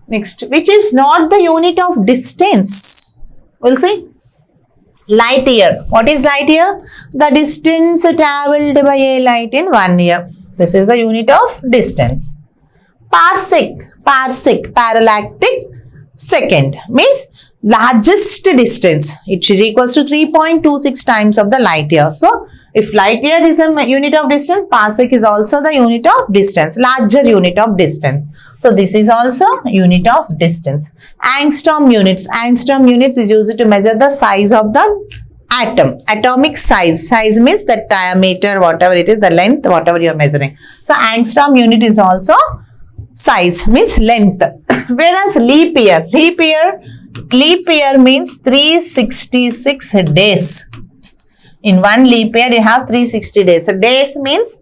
Next, which is not the unit of distance? We'll see. Light year. What is light year? The distance travelled by a light in 1 year. This is the unit of distance. Parsec, parallactic second means largest distance. It is equals to 3.26 times of the light year. So, if light year is a unit of distance, parsec is also the unit of distance, larger unit of distance. So, this is also unit of distance. Angstrom units. Angstrom units is used to measure the size of the atom. Atomic size. Size means the diameter, whatever it is, the length, whatever you are measuring. So, angstrom unit is also size, means length. Whereas leap year means 366 days. In one leap year, you have 360 days. So, days means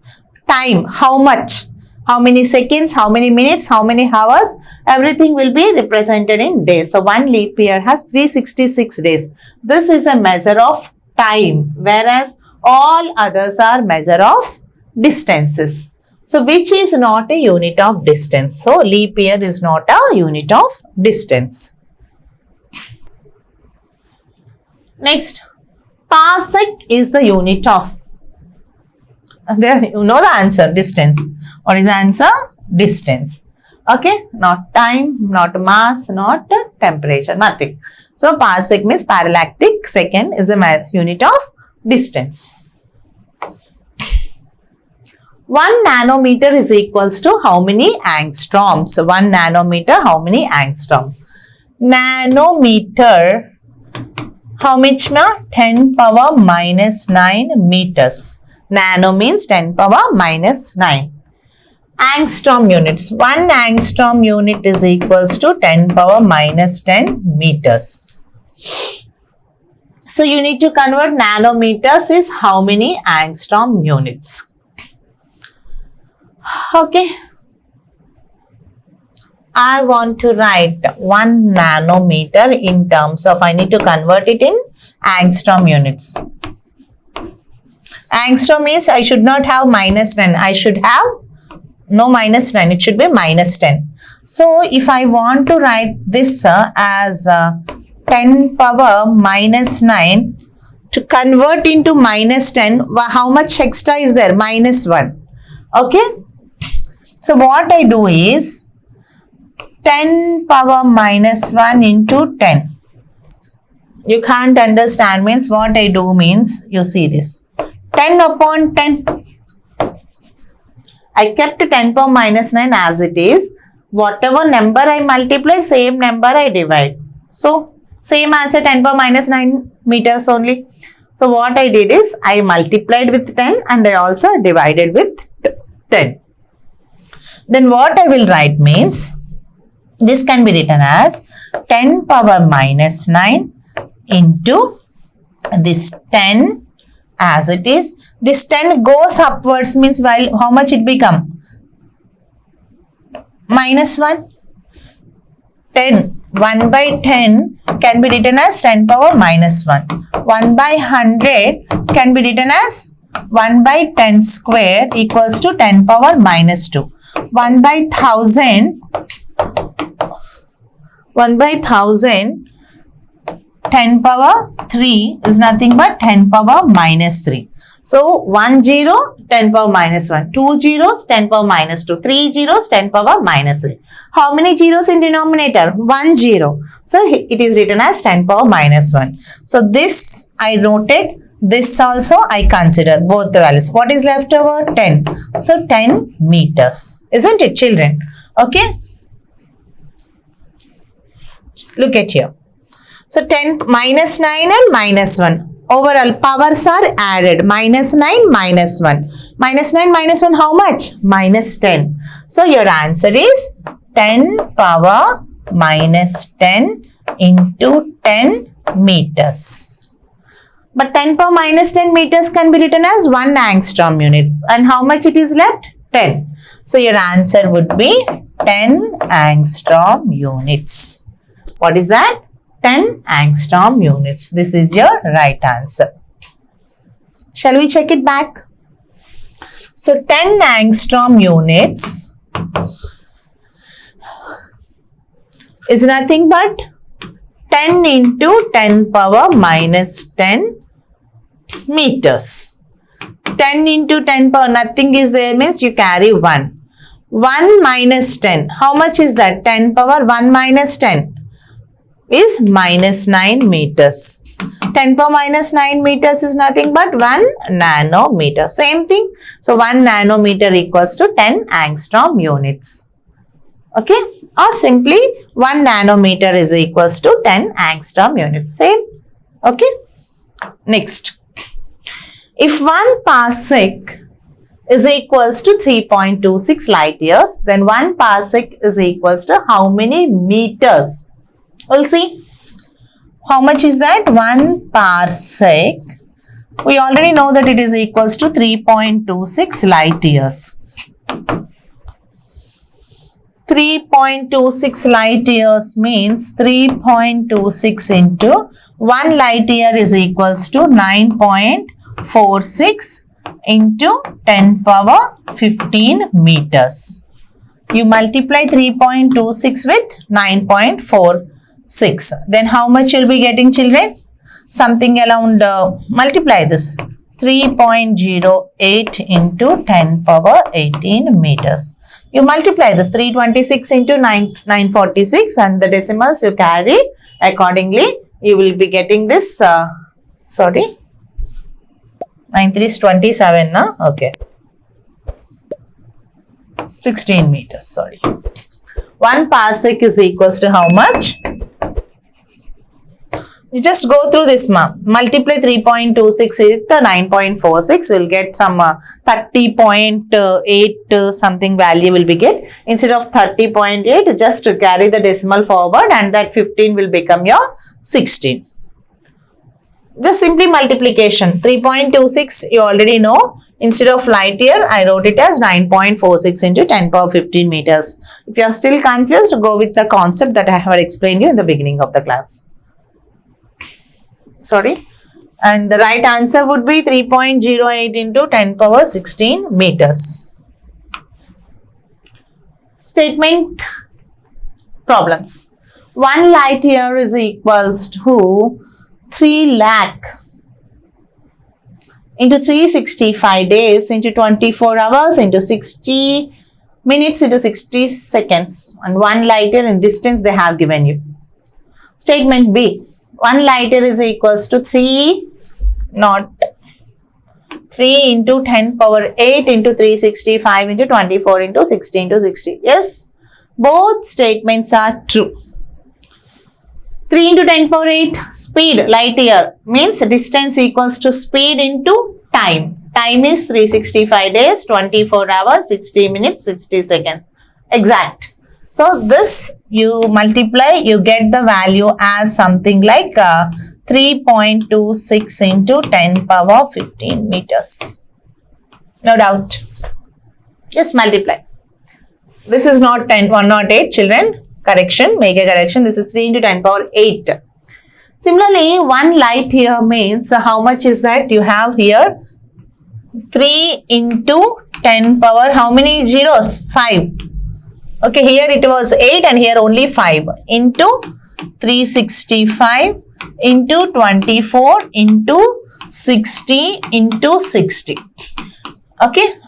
time, how much, how many seconds, how many minutes, how many hours, everything will be represented in days. So, one leap year has 366 days. This is a measure of time, whereas all others are measure of distances. So, which is not a unit of distance. So, leap year is not a unit of distance. Next, parsec is the unit of, there you know the answer, distance. What is the answer? Distance. Okay, not time, not mass, not temperature, nothing. So, parsec means parallactic second is the unit of distance. 1 nanometer is equals to how many angstroms? 1 nanometer, how many angstrom? Nanometer, how much ma? 10 power minus 9 meters. Nano means 10 power minus 9. Angstrom units. 1 angstrom unit is equals to 10 power minus 10 meters. So, you need to convert nanometers is how many angstrom units. Okay. I want to write 1 nanometer in terms of, I need to convert it in angstrom units. Angstrom means I should not have minus 10. I should have no minus 9. It should be minus 10. So, if I want to write this as 10 power minus 9, to convert into minus 10, how much extra is there? Minus 1. Okay. So, what I do is 10 power minus 1 into 10. You can't understand means what I do means, you see this. 10 upon 10. I kept 10 power minus 9 as it is. Whatever number I multiply, same number I divide. So, same answer 10 power minus 9 meters only. So, what I did is, I multiplied with 10 and I also divided with 10. Then what I will write means, this can be written as 10 power minus 9 into this 10 as it is. This 10 goes upwards means while how much it become? Minus 1. 10. 1 by 10 can be written as 10 power minus 1. 1 by 100 can be written as 1 by 10 square equals to 10 power minus 2. 1 by 1000, 10 power 3 is nothing but 10 power minus 3. So, 1 0, 10 power minus 1. 2 zeros, 10 power minus 2. 3 zeros, 10 power minus 3. How many zeros in denominator? 1 0. So, it is written as 10 power minus 1. So, this I noted. This also I consider both the values. What is left over? 10. So, 10 meters. Isn't it, children? Okay. Look at here. So, 10 minus 9 and minus 1. Overall powers are added. Minus 9, minus 1. Minus 9, minus 1, how much? Minus 10. So, your answer is 10 power minus 10 into 10 meters. But 10 power minus 10 meters can be written as 1 angstrom units. And how much it is left? 10. So, your answer would be 10 angstrom units. What is that? 10 angstrom units. This is your right answer. Shall we check it back? So, 10 angstrom units is nothing but 10 into 10 power minus 10 meters. 10 into 10 power, nothing is there means you carry 1. 1 minus 10, how much is that? 10 power 1 minus 10 is minus 9 meters. 10 power minus 9 meters is nothing but 1 nanometer. Same thing. So 1 nanometer equals to 10 angstrom units. Okay. Or simply 1 nanometer is equals to 10 angstrom units. Same. Okay. Next. If 1 parsec is equals to 3.26 light years, then 1 parsec is equals to how many meters? We'll see. How much is that? 1 parsec. We already know that it is equals to 3.26 light years. 3.26 light years means 3.26 into 1 light year is equals to 9.46 into 10 power 15 meters. You multiply 3.26 with 9.46. Then how much you'll be getting, children? Something around, multiply this. 3.08 into 10 power 18 meters. You multiply this 326 into 946 and the decimals you carry accordingly. You will be getting this, 9 3 is 27, no? Okay. 16 meters, sorry. 1 parsec is equals to how much? You just go through this, multiply 3.26 with 9.46, you'll get some 30.8 something value will be get. Instead of 30.8, just to carry the decimal forward and that 15 will become your 16. Just simply multiplication. 3.26 you already know. Instead of light year, I wrote it as 9.46 into 10 power 15 meters. If you are still confused, go with the concept that I have explained you in the beginning of the class. Sorry. And the right answer would be 3.08 into 10 power 16 meters. Statement problems. 1 light year is equals to 3 lakh into 365 days into 24 hours into 60 minutes into 60 seconds, and 1 light year in distance they have given you. Statement B. 1 light year is equals to 3 into 10 power 8 into 365 into 24 into 60 into 60. Yes, both statements are true. 3 into 10 power 8, speed, light year, means distance equals to speed into time. Time is 365 days, 24 hours, 60 minutes, 60 seconds. Exact. So, this you multiply, you get the value as something like 3.26 into 10 power 15 meters. No doubt. Just multiply. This is not 108, children. Correction, make a correction. This is 3 into 10 power 8. Similarly, 1 light year means how much is that? You have here 3 into 10 power, how many zeros? 5. Okay, here it was 8 and here only 5 into 365 into 24 into 60 into 60. Okay.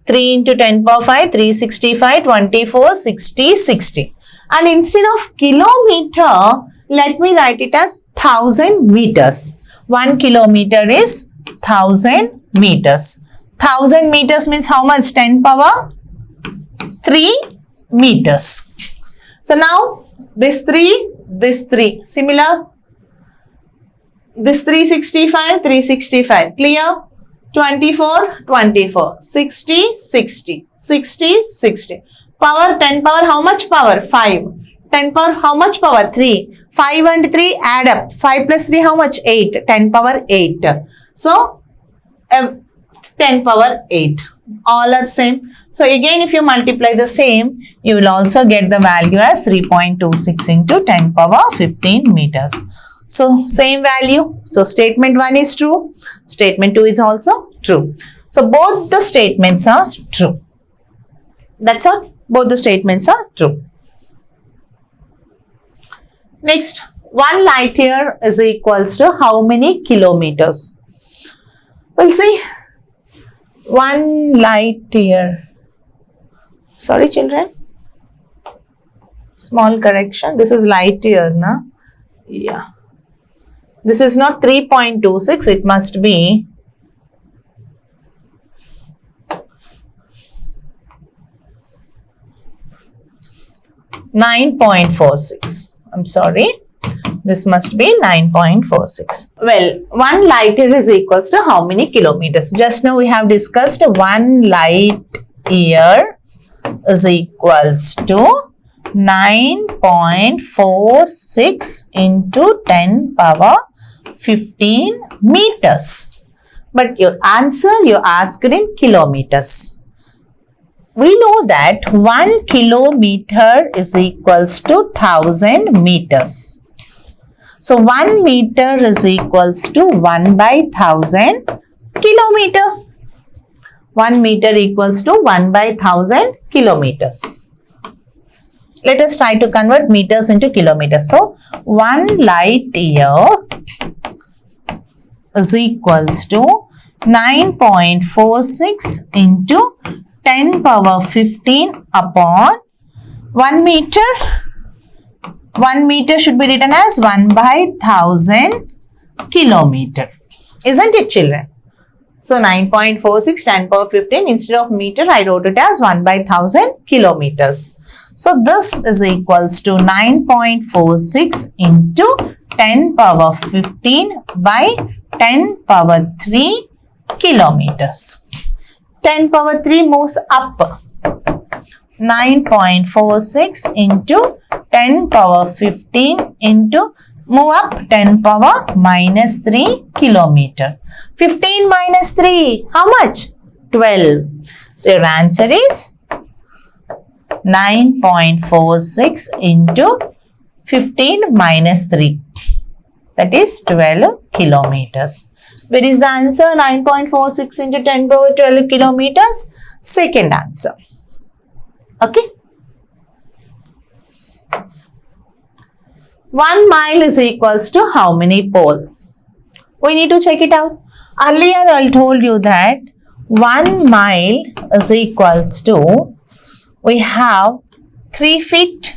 3 into 10 power 5, 365, 24, 60, 60. And instead of kilometer, let me write it as 1000 meters. 1 kilometer is 1000 meters. 1000 meters means how much? 10 power 3 meters. So now this 3, similar. This 365, 365, clear? 24, 24, 60, 60, 60, 60. Power, 10 power, how much power? 5. 10 power, how much power? 3. 5 and 3 add up. 5 plus 3, how much? 8. 10 power 8. So, 10 power 8. All are same. So, again, if you multiply the same, you will also get the value as 3.26 into 10 power 15 meters. So, same value. So, statement 1 is true. Statement 2 is also true. So, both the statements are true. That's all. Both the statements are true. Next, 1 light year is equals to how many kilometers? We'll see. 1 light year. Sorry, children. Small correction. This is light year, na? Yeah. This is not 3.26. It must be 9.46. I'm sorry. This must be 9.46. Well, 1 light year is equals to how many kilometers? Just now we have discussed 1 light year is equals to 9.46 into 10 power 15 meters. But your answer you asked in kilometers. We know that 1 kilometer is equals to 1000 meters. So 1 meter is equals to 1 by 1000 kilometer. 1 meter equals to 1 by 1000 kilometers. Let us try to convert meters into kilometers. So 1 light year is equals to 9.46 into 10 power 15 upon 1 meter. 1 meter should be written as 1 by 1000 kilometer. Isn't it, children? So 9.46 10 power 15, instead of meter I wrote it as 1 by 1000 kilometers. So this is equals to 9.46 into 10 power 15 by 10 power 3 kilometers. 10 power 3 moves up. 9.46 into 10 power 15 into move up 10 power minus 3 kilometer. 15 minus 3, how much? 12. So your answer is 9.46 into 15 minus 3. That is 12 kilometers. Where is the answer? 9.46 into 10 power 12 kilometers. Second answer. Okay. 1 mile is equals to how many pole? We need to check it out. Earlier I told you that 1 mile is equals to, we have 3 feet.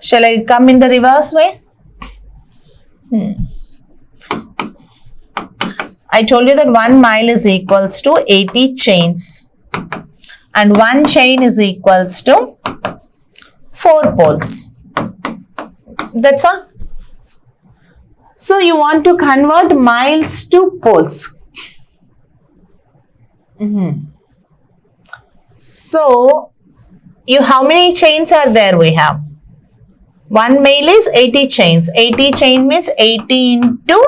Shall I come in the reverse way? I told you that 1 mile is equals to 80 chains. And 1 chain is equals to 4 poles. That's all. So you want to convert miles to poles. So how many chains are there we have? 1 mile is 80 chains. 80 chain means 80 into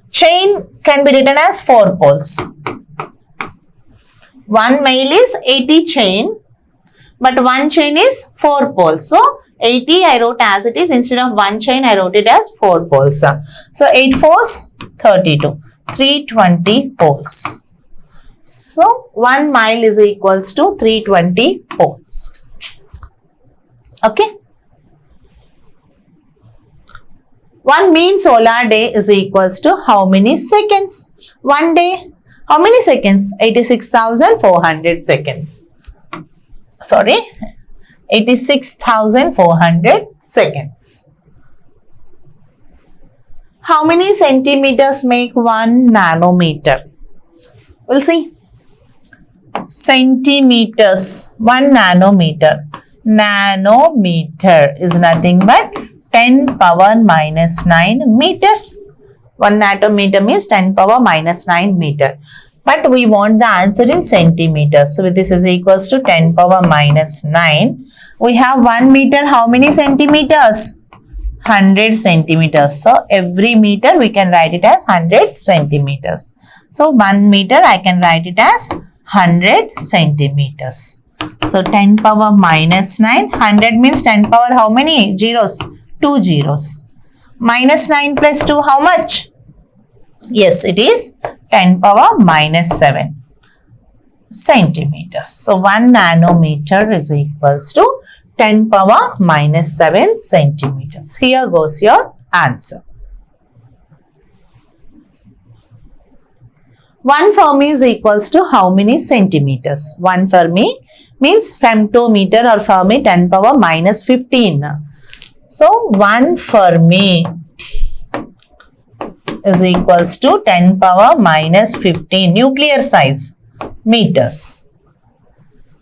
chain can be written as 4 poles. 1 mile is 80 chain, but 1 chain is 4 poles. So 80 I wrote as it is. Instead of 1 chain I wrote it as 4 poles. So 8 4s 32. 320 poles. So 1 mile is equals to 320 poles. Okay. 1 mean solar day is equals to how many seconds? 1 day. How many seconds? 86,400 seconds. Sorry. 86,400 seconds. How many centimeters make 1 nanometer? We'll see. Centimeters. 1 nanometer. Nanometer is nothing but 10 power minus 9 meter. 1 nanometer means 10 power minus 9 meter. But we want the answer in centimeters. So this is equals to 10 power minus 9. We have 1 meter. How many centimeters? 100 centimeters. So every meter we can write it as 100 centimeters. So 1 meter I can write it as 100 centimeters. So 10 power minus 9. 100 means 10 power how many zeros? 2 zeros. Minus 9 plus 2 how much? Yes, it is 10 power minus 7 centimeters. So 1 nanometer is equals to 10 power minus 7 centimeters. Here goes your answer. 1 Fermi is equals to how many centimeters? 1 Fermi means femtometer or Fermi 10 power minus 15. So 1 Fermi is equals to 10 power minus 15 nuclear size meters.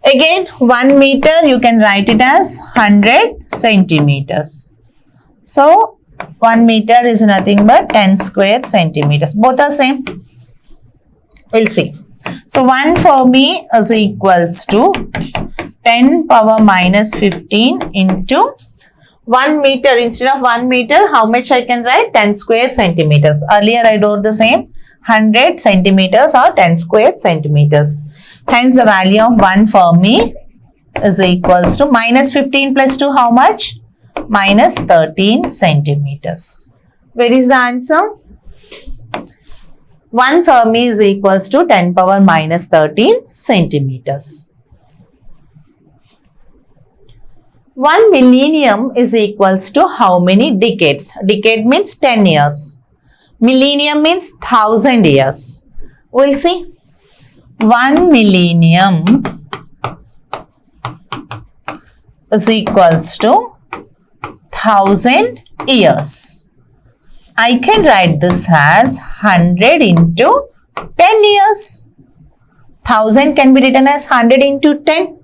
Again 1 meter you can write it as 100 centimeters. So 1 meter is nothing but 10 square centimeters. Both are same. We'll see. So 1 Fermi is equals to 10 power minus 15 into 1 meter. Instead of 1 meter, how much I can write? 10 square centimeters. Earlier I wrote the same. 100 centimeters or 10 square centimeters. Hence the value of 1 Fermi is equals to minus 15 plus 2 how much? Minus 13 centimeters. Where is the answer? 1 Fermi is equals to 10 power minus 13 centimeters. 1 millennium is equals to how many decades? Decade means 10 years. Millennium means 1000 years. We'll see. 1 millennium is equals to 1000 years. I can write this as 100 into 10 years. 1000 can be written as 100 into 10.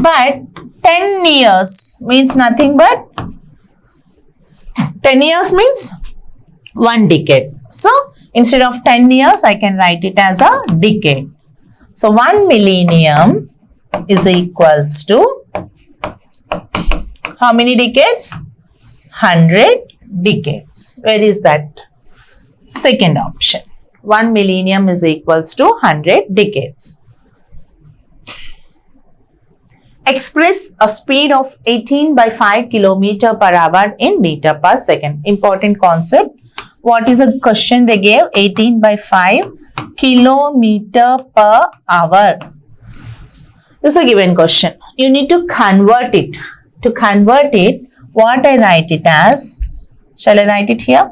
But 10 years means nothing but 10 years means 1 decade. So instead of 10 years, I can write it as a decade. So 1 millennium is equals to how many decades? 100 decades. Where is that? Second option. 1 millennium is equals to 100 decades. Express a speed of 18 by 5 km per hour in meter per second. Important concept. What is the question they gave? 18 by 5 km per hour. This is the given question. You need to convert it. To convert it, what I write it as? Shall I write it here?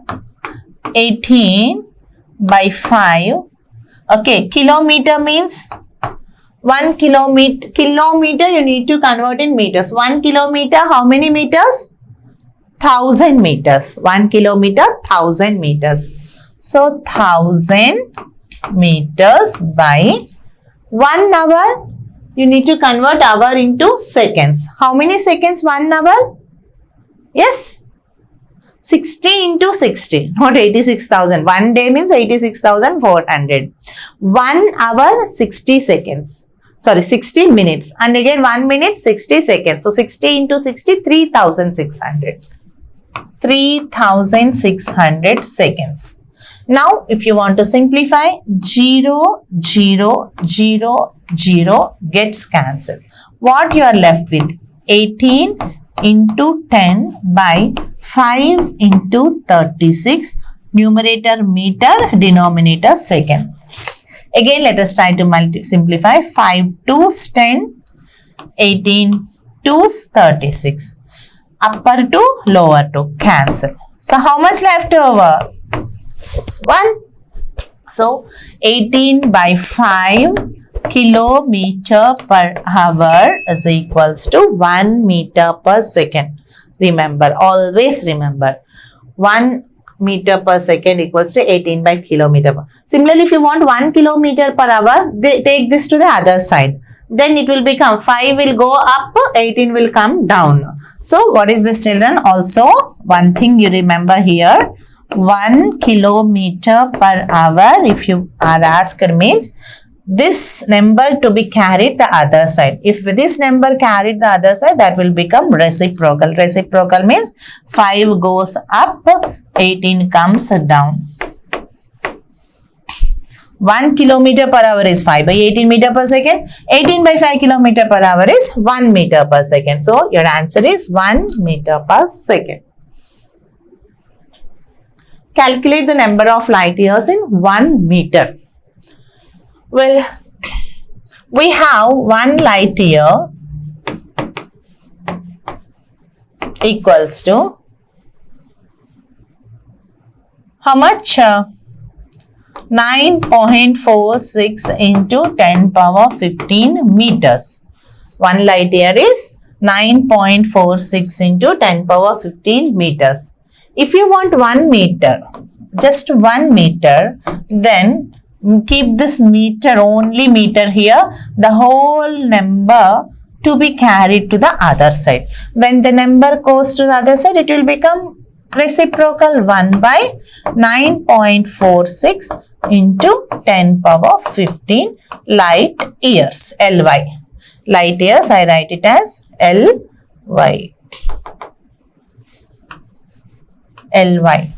18 by 5. Okay, kilometer means 1 kilometer. Kilometer you need to convert in meters. 1 kilometer, how many meters? 1000 meters. 1 kilometer, 1000 meters. So 1000 meters by 1 hour. You need to convert hour into seconds. How many seconds 1 hour? Yes. 60 into 60, not 86,000. 1 day means 86,400. 1 hour, 60 seconds. Sorry, 60 minutes. And again 1 minute, 60 seconds. So 60 into 60, 3,600. 3,600 seconds. Now, if you want to simplify, 0, 0, 0, 0 gets cancelled. What you are left with? 18 into 10 by 5 into 36. Numerator meter, denominator second. Again, let us try to simplify. 5 2's 10, 18 2's 36. Upper to lower to cancel. So, how much left over? 1. So, 18 by 5 kilometer per hour is equals to 1 meter per second. Remember, always remember, 1 meter per second equals to 18 by kilometer. Similarly, if you want 1 kilometer per hour, take this to the other side. Then it will become 5 will go up, 18 will come down. So, what is this, children? Also, one thing you remember here, 1 kilometer per hour, if you are asked, means this number to be carried the other side. If this number carried the other side, that will become reciprocal. Reciprocal means 5 goes up, 18 comes down. 1 kilometer per hour is 5 by 18 meter per second. 18 by 5 kilometer per hour is 1 meter per second. So, your answer is 1 meter per second. Calculate the number of light years in 1 meter. Well, we have 1 light year equals to how much? 9.46 into 10 power 15 meters. 1 light year is 9.46 into 10 power 15 meters. If you want 1 meter, just 1 meter, then keep this meter, only meter here, the whole number to be carried to the other side. When the number goes to the other side, it will become reciprocal 1 by 9.46 into 10 power 15 light years, Ly. Light years, I write it as Ly. Ly.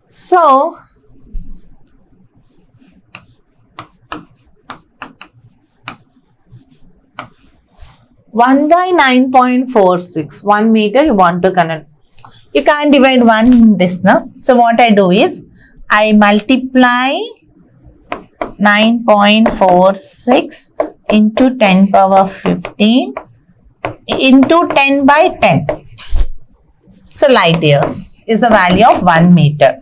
So, one by 9.46, 1 meter you want to connect. You can't divide 1 in this, no? So, what I do is, I multiply 9.46 into 10 power 15 into 10 by 10. So, light years is the value of 1 meter.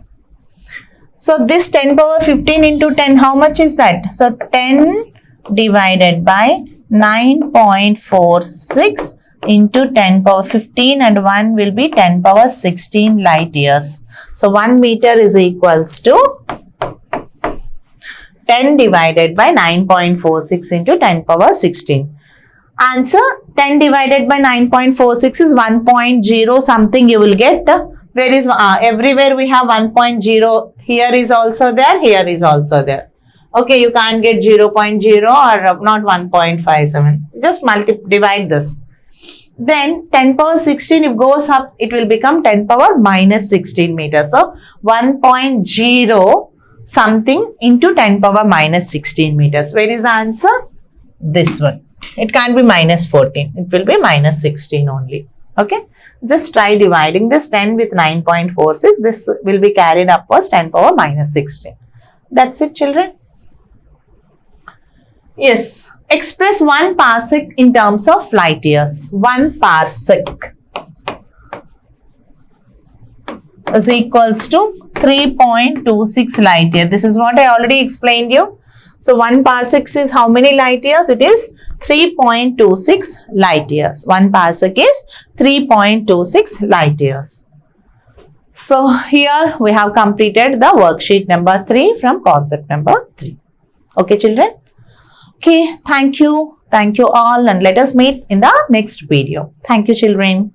So, this 10 power 15 into 10, how much is that? So, 10 divided by 9.46 into 10 power 15 and 1 will be 10 power 16 light years. So, 1 meter is equals to 10 divided by 9.46 into 10 power 16. Answer, 10 divided by 9.46 is 1.0 something you will get. Where is, everywhere we have 1.0, here is also there, here is also there. Okay, you can't get 0.0 or not 1.57. Just divide this. Then 10 power 16, if goes up, it will become 10 power minus 16 meters. So, 1.0 something into 10 power minus 16 meters. Where is the answer? This one. It can't be minus 14. It will be minus 16 only. Okay. Just try dividing this 10 with 9.46. This will be carried upwards 10 power minus 16. That's it, children. Yes. Express 1 parsec in terms of light years. 1 parsec is equals to 3.26 light year. This is what I already explained you. So, 1 parsec is how many light years? It is 3.26 light years. 1 parsec is 3.26 light years. So, here we have completed the worksheet number 3 from concept number 3. Okay, children? Okay, thank you. Thank you all, and let us meet in the next video. Thank you, children.